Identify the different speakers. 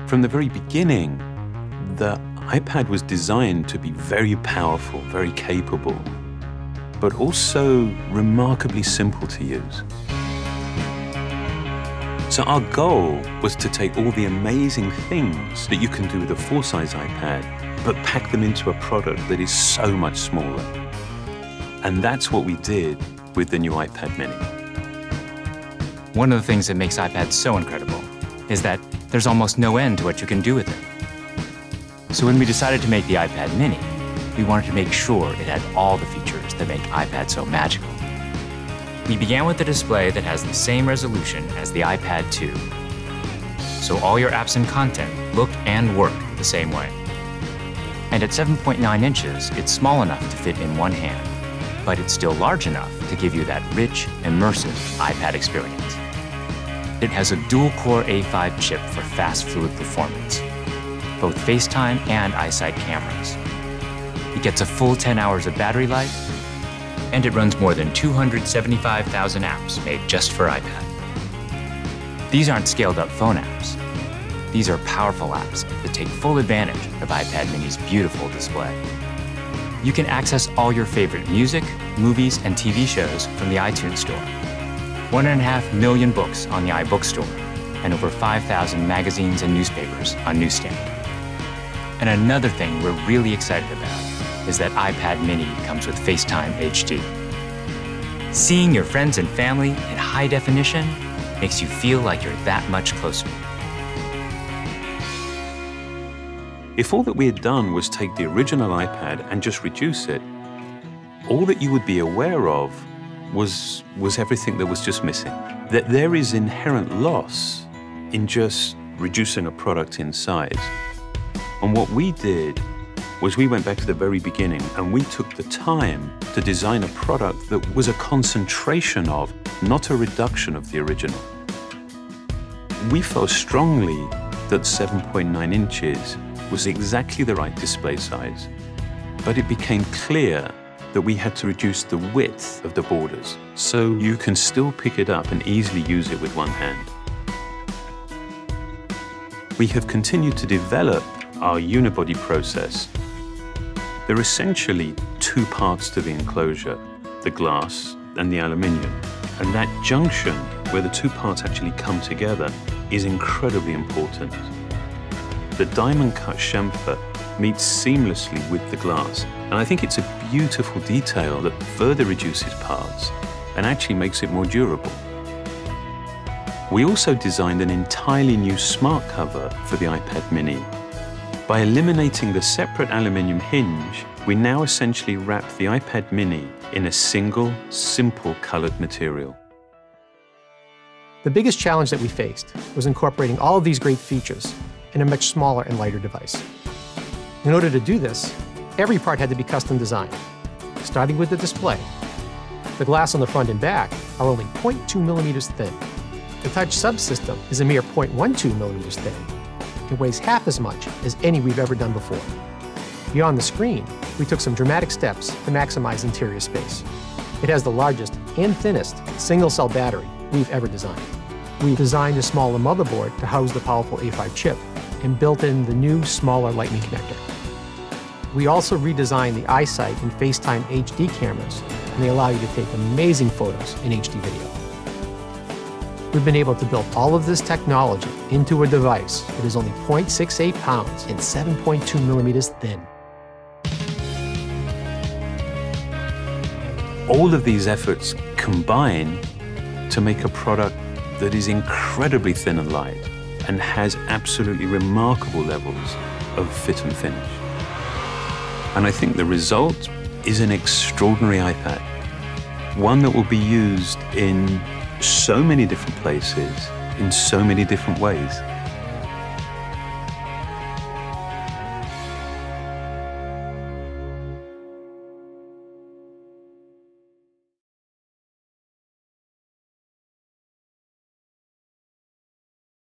Speaker 1: From the very beginning, the iPad was designed to be very powerful, very capable, but also remarkably simple to use. So our goal was to take all the amazing things that you can do with a full-size iPad, but pack them into a product that is so much smaller. And that's what we did with the new iPad mini.
Speaker 2: One of the things that makes iPads so incredible is that there's almost no end to what you can do with it. So when we decided to make the iPad mini, we wanted to make sure it had all the features that make iPad so magical. We began with a display that has the same resolution as the iPad 2. So all your apps and content look and work the same way. And at 7.9 inches, it's small enough to fit in one hand, but it's still large enough to give you that rich, immersive iPad experience. It has a dual-core A5 chip for fast, fluid performance, both FaceTime and iSight cameras. It gets a full 10 hours of battery life, and it runs more than 275,000 apps made just for iPad. These aren't scaled-up phone apps. These are powerful apps that take full advantage of iPad mini's beautiful display. You can access all your favorite music, movies, and TV shows from the iTunes Store. 1.5 million books on the iBookstore, and over 5,000 magazines and newspapers on Newsstand. And another thing we're really excited about is that iPad mini comes with FaceTime HD. Seeing your friends and family in high definition makes you feel like you're that much closer.
Speaker 1: If all that we had done was take the original iPad and just reduce it, all that you would be aware of was everything that was just missing. That there is inherent loss in just reducing a product in size. And what we did was we went back to the very beginning and we took the time to design a product that was a concentration of, not a reduction of the original. We felt strongly that 7.9 inches was exactly the right display size, but it became clear that we had to reduce the width of the borders so you can still pick it up and easily use it with one hand. We have continued to develop our unibody process. There are essentially two parts to the enclosure, the glass and the aluminium. And that junction where the two parts actually come together is incredibly important. The diamond cut chamfer meets seamlessly with the glass. And I think it's a beautiful detail that further reduces parts and actually makes it more durable. We also designed an entirely new smart cover for the iPad mini. By eliminating the separate aluminium hinge, we now essentially wrap the iPad mini in a single, simple colored material.
Speaker 3: The biggest challenge that we faced was incorporating all of these great features in a much smaller and lighter device. In order to do this, every part had to be custom designed, starting with the display. The glass on the front and back are only 0.2 millimeters thin. The touch subsystem is a mere 0.12 millimeters thin. It weighs half as much as any we've ever done before. Beyond the screen, we took some dramatic steps to maximize interior space. It has the largest and thinnest single-cell battery we've ever designed. We've designed a smaller motherboard to house the powerful A5 chip and built in the new, smaller Lightning connector. We also redesigned the iSight and FaceTime HD cameras, and they allow you to take amazing photos in HD video. We've been able to build all of this technology into a device that is only 0.68 pounds and 7.2 millimeters thin.
Speaker 1: All of these efforts combine to make a product that is incredibly thin and light and has absolutely remarkable levels of fit and finish. And I think the result is an extraordinary iPad, one that will be used in so many different places, in so many different ways.